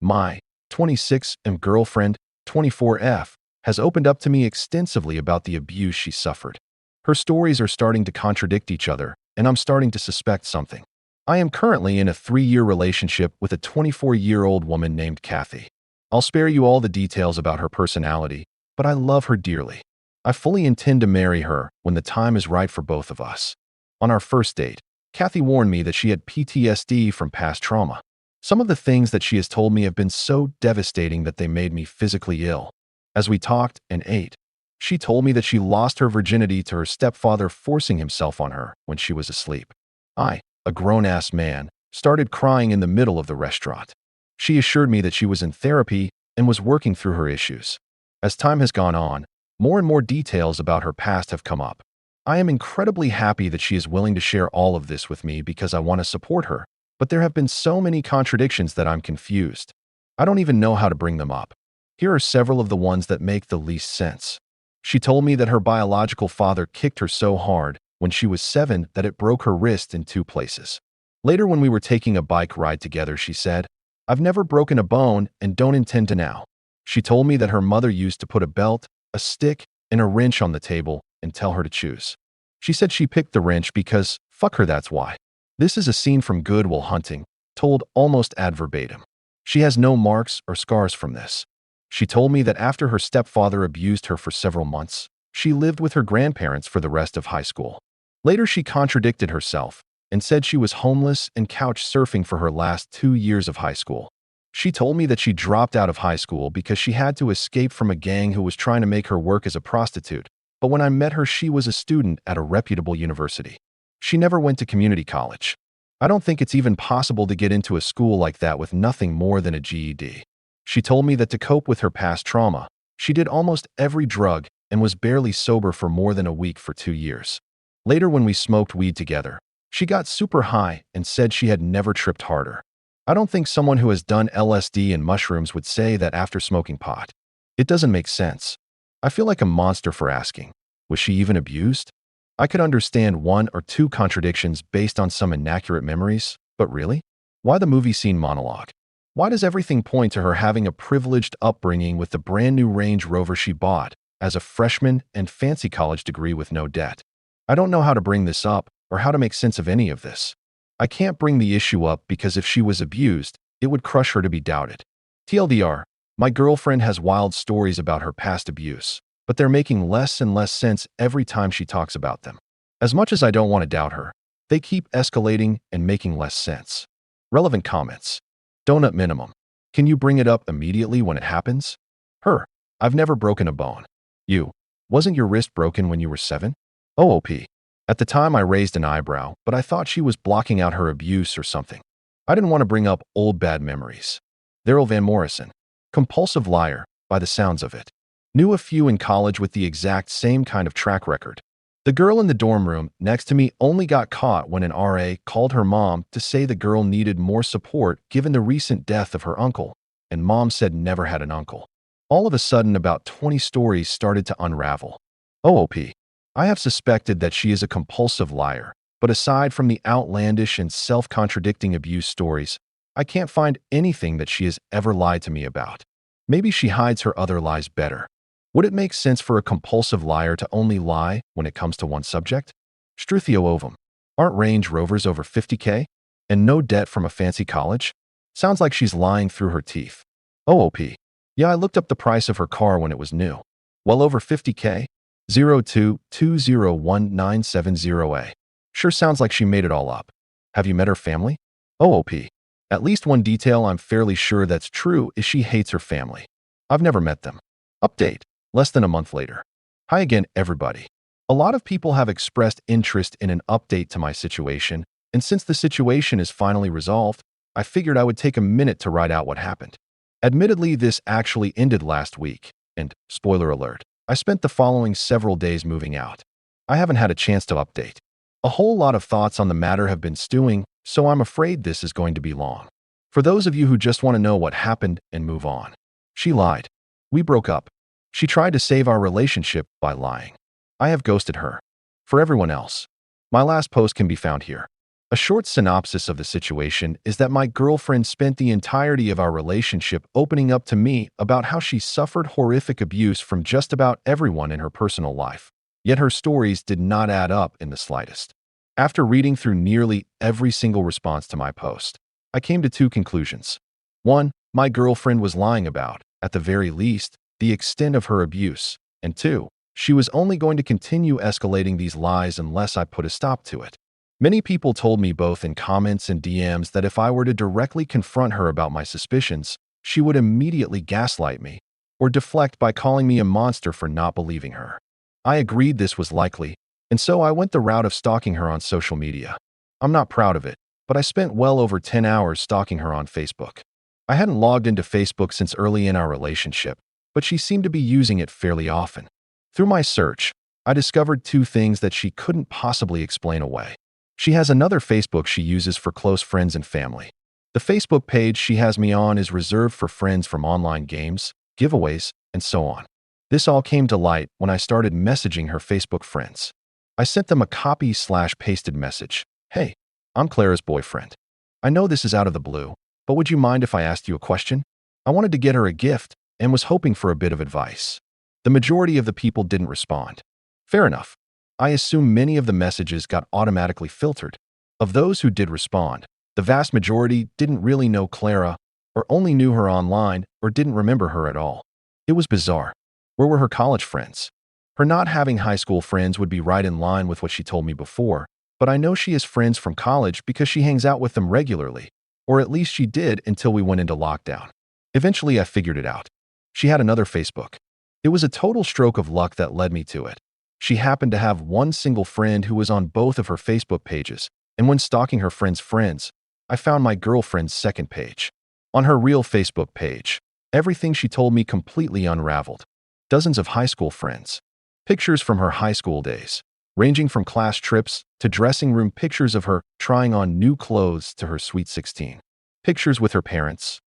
My 26M girlfriend, 24F, has opened up to me extensively about the abuse she suffered. Her stories are starting to contradict each other, and I'm starting to suspect something. I am currently in a 3-year relationship with a 24-year-old woman named Kathy. I'll spare you all the details about her personality, but I love her dearly. I fully intend to marry her when the time is right for both of us. On our first date, Kathy warned me that she had PTSD from past trauma. Some of the things that she has told me have been so devastating that they made me physically ill. As we talked and ate, she told me that she lost her virginity to her stepfather forcing himself on her when she was asleep. I, a grown-ass man, started crying in the middle of the restaurant. She assured me that she was in therapy and was working through her issues. As time has gone on, more and more details about her past have come up. I am incredibly happy that she is willing to share all of this with me because I want to support her, but there have been so many contradictions that I'm confused. I don't even know how to bring them up. Here are several of the ones that make the least sense. She told me that her biological father kicked her so hard when she was 7 that it broke her wrist in 2 places. Later, when we were taking a bike ride together, she said, "I've never broken a bone and don't intend to now." She told me that her mother used to put a belt, a stick, and a wrench on the table and tell her to choose. She said she picked the wrench because, fuck her, that's why. This is a scene from Good Will Hunting, told almost ad verbatim. She has no marks or scars from this. She told me that after her stepfather abused her for several months, she lived with her grandparents for the rest of high school. Later, she contradicted herself and said she was homeless and couch surfing for her last 2 years of high school. She told me that she dropped out of high school because she had to escape from a gang who was trying to make her work as a prostitute, but when I met her, she was a student at a reputable university. She never went to community college. I don't think it's even possible to get into a school like that with nothing more than a GED. She told me that to cope with her past trauma, she did almost every drug and was barely sober for more than a week for 2 years. Later, when we smoked weed together, she got super high and said she had never tripped harder. I don't think someone who has done LSD and mushrooms would say that after smoking pot. It doesn't make sense. I feel like a monster for asking. Was she even abused? I could understand 1 or 2 contradictions based on some inaccurate memories, but really? Why the movie scene monologue? Why does everything point to her having a privileged upbringing with the brand new Range Rover she bought as a freshman and fancy college degree with no debt? I don't know how to bring this up or how to make sense of any of this. I can't bring the issue up because if she was abused, it would crush her to be doubted. TLDR, my girlfriend has wild stories about her past abuse, but they're making less and less sense every time she talks about them. As much as I don't want to doubt her, they keep escalating and making less sense. Relevant comments. Donut minimum. Can you bring it up immediately when it happens? Her. I've never broken a bone. You. Wasn't your wrist broken when you were 7? OOP. At the time, I raised an eyebrow, but I thought she was blocking out her abuse or something. I didn't want to bring up old bad memories. Daryl Van Morrison. Compulsive liar, by the sounds of it. Knew a few in college with the exact same kind of track record. The girl in the dorm room next to me only got caught when an RA called her mom to say the girl needed more support given the recent death of her uncle, and mom said never had an uncle. All of a sudden, about 20 stories started to unravel. OOP. I have suspected that she is a compulsive liar, but aside from the outlandish and self-contradicting abuse stories, I can't find anything that she has ever lied to me about. Maybe she hides her other lies better. Would it make sense for a compulsive liar to only lie when it comes to one subject? Struthio ovum. Aren't Range Rovers over 50K? And no debt from a fancy college? Sounds like she's lying through her teeth. OOP. Yeah, I looked up the price of her car when it was new. Well over 50K? 02201970A. Sure sounds like she made it all up. Have you met her family? OOP. At least one detail I'm fairly sure that's true is she hates her family. I've never met them. Update. Less than a month later. Hi again, everybody. A lot of people have expressed interest in an update to my situation, and since the situation is finally resolved, I figured I would take a minute to write out what happened. Admittedly, this actually ended last week, and, spoiler alert, I spent the following several days moving out. I haven't had a chance to update. A whole lot of thoughts on the matter have been stewing, so I'm afraid this is going to be long. For those of you who just want to know what happened and move on. She lied. We broke up. She tried to save our relationship by lying. I have ghosted her. For everyone else, my last post can be found here. A short synopsis of the situation is that my girlfriend spent the entirety of our relationship opening up to me about how she suffered horrific abuse from just about everyone in her personal life. Yet her stories did not add up in the slightest. After reading through nearly every single response to my post, I came to two conclusions. One, my girlfriend was lying about, at the very least, the extent of her abuse. And two, she was only going to continue escalating these lies unless I put a stop to it. Many people told me both in comments and DMs that if I were to directly confront her about my suspicions, she would immediately gaslight me or deflect by calling me a monster for not believing her. I agreed this was likely, and so I went the route of stalking her on social media. I'm not proud of it, but I spent well over 10 hours stalking her on Facebook. I hadn't logged into Facebook since early in our relationship, but she seemed to be using it fairly often. Through my search, I discovered two things that she couldn't possibly explain away. She has another Facebook she uses for close friends and family. The Facebook page she has me on is reserved for friends from online games, giveaways, and so on. This all came to light when I started messaging her Facebook friends. I sent them a copy/pasted message. Hey, I'm Clara's boyfriend. I know this is out of the blue, but would you mind if I asked you a question? I wanted to get her a gift and was hoping for a bit of advice. The majority of the people didn't respond. Fair enough. I assume many of the messages got automatically filtered. Of those who did respond, the vast majority didn't really know Clara, or only knew her online, or didn't remember her at all. It was bizarre. Where were her college friends? Her not having high school friends would be right in line with what she told me before, but I know she has friends from college because she hangs out with them regularly, or at least she did until we went into lockdown. Eventually, I figured it out. She had another Facebook. It was a total stroke of luck that led me to it. She happened to have one single friend who was on both of her Facebook pages, and when stalking her friend's friends, I found my girlfriend's second page. On her real Facebook page, everything she told me completely unraveled. Dozens of high school friends. Pictures from her high school days, ranging from class trips to dressing room pictures of her trying on new clothes to her sweet 16. Pictures with her parents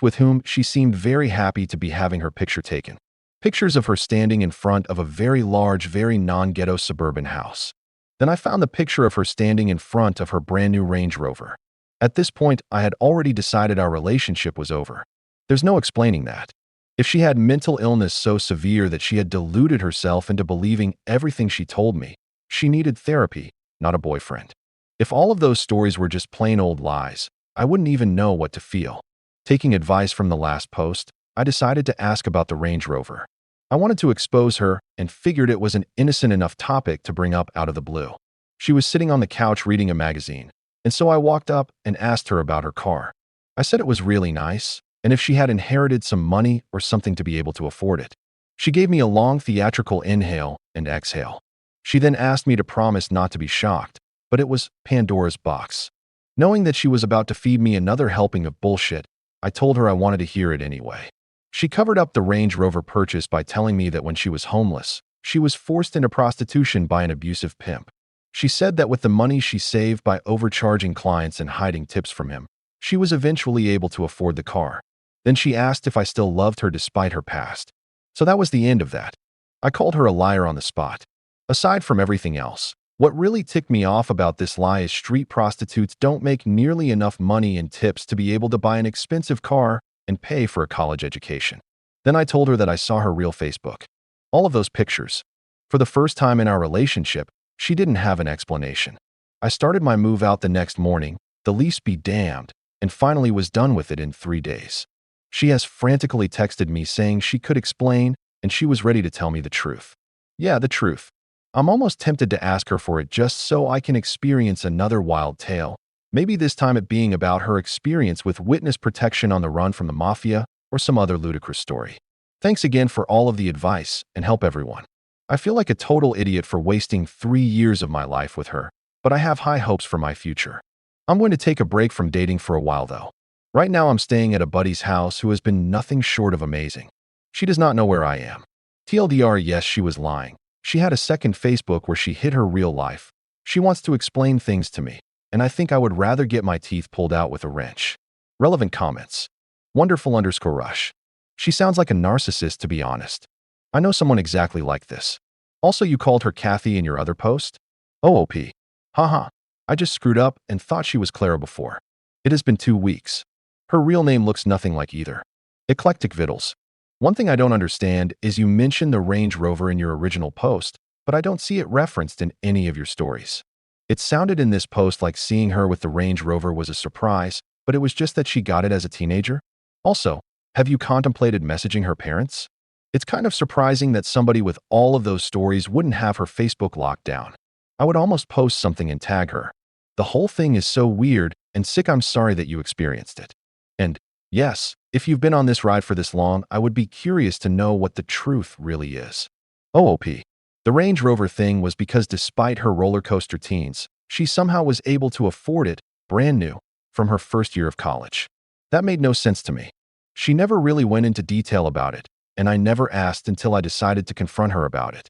with whom she seemed very happy to be having her picture taken. Pictures of her standing in front of a very large, very non-ghetto suburban house. Then I found the picture of her standing in front of her brand new Range Rover. At this point, I had already decided our relationship was over. There's no explaining that. If she had mental illness so severe that she had deluded herself into believing everything she told me, she needed therapy, not a boyfriend. If all of those stories were just plain old lies, I wouldn't even know what to feel. Taking advice from the last post, I decided to ask about the Range Rover. I wanted to expose her and figured it was an innocent enough topic to bring up out of the blue. She was sitting on the couch reading a magazine, and so I walked up and asked her about her car. I said it was really nice, and if she had inherited some money or something to be able to afford it. She gave me a long theatrical inhale and exhale. She then asked me to promise not to be shocked, but it was Pandora's box. Knowing that she was about to feed me another helping of bullshit, I told her I wanted to hear it anyway. She covered up the Range Rover purchase by telling me that when she was homeless, she was forced into prostitution by an abusive pimp. She said that with the money she saved by overcharging clients and hiding tips from him, she was eventually able to afford the car. Then she asked if I still loved her despite her past. So that was the end of that. I called her a liar on the spot. Aside from everything else, what really ticked me off about this lie is street prostitutes don't make nearly enough money in tips to be able to buy an expensive car and pay for a college education. Then I told her that I saw her real Facebook. All of those pictures. For the first time in our relationship, she didn't have an explanation. I started my move out the next morning, the lease be damned, and finally was done with it in 3 days. She has frantically texted me saying she could explain and she was ready to tell me the truth. Yeah, the truth. I'm almost tempted to ask her for it just so I can experience another wild tale. Maybe this time it being about her experience with witness protection on the run from the mafia or some other ludicrous story. Thanks again for all of the advice and help everyone. I feel like a total idiot for wasting 3 years of my life with her, but I have high hopes for my future. I'm going to take a break from dating for a while though. Right now I'm staying at a buddy's house who has been nothing short of amazing. She does not know where I am. TLDR, yes, she was lying. She had a second Facebook where she hid her real life. She wants to explain things to me, and I think I would rather get my teeth pulled out with a wrench. Relevant comments. Wonderful_rush. She sounds like a narcissist, to be honest. I know someone exactly like this. Also, you called her Kathy in your other post? OOP. Haha. I just screwed up and thought she was Clara before. It has been 2 weeks. Her real name looks nothing like either. Eclectic Vittles. One thing I don't understand is you mentioned the Range Rover in your original post, but I don't see it referenced in any of your stories. It sounded in this post like seeing her with the Range Rover was a surprise, but it was just that she got it as a teenager. Also, have you contemplated messaging her parents? It's kind of surprising that somebody with all of those stories wouldn't have her Facebook locked down. I would almost post something and tag her. The whole thing is so weird and sick. I'm sorry that you experienced it. And yes, if you've been on this ride for this long, I would be curious to know what the truth really is. OOP. The Range Rover thing was because despite her roller coaster teens, she somehow was able to afford it, brand new, from her first year of college. That made no sense to me. She never really went into detail about it, and I never asked until I decided to confront her about it.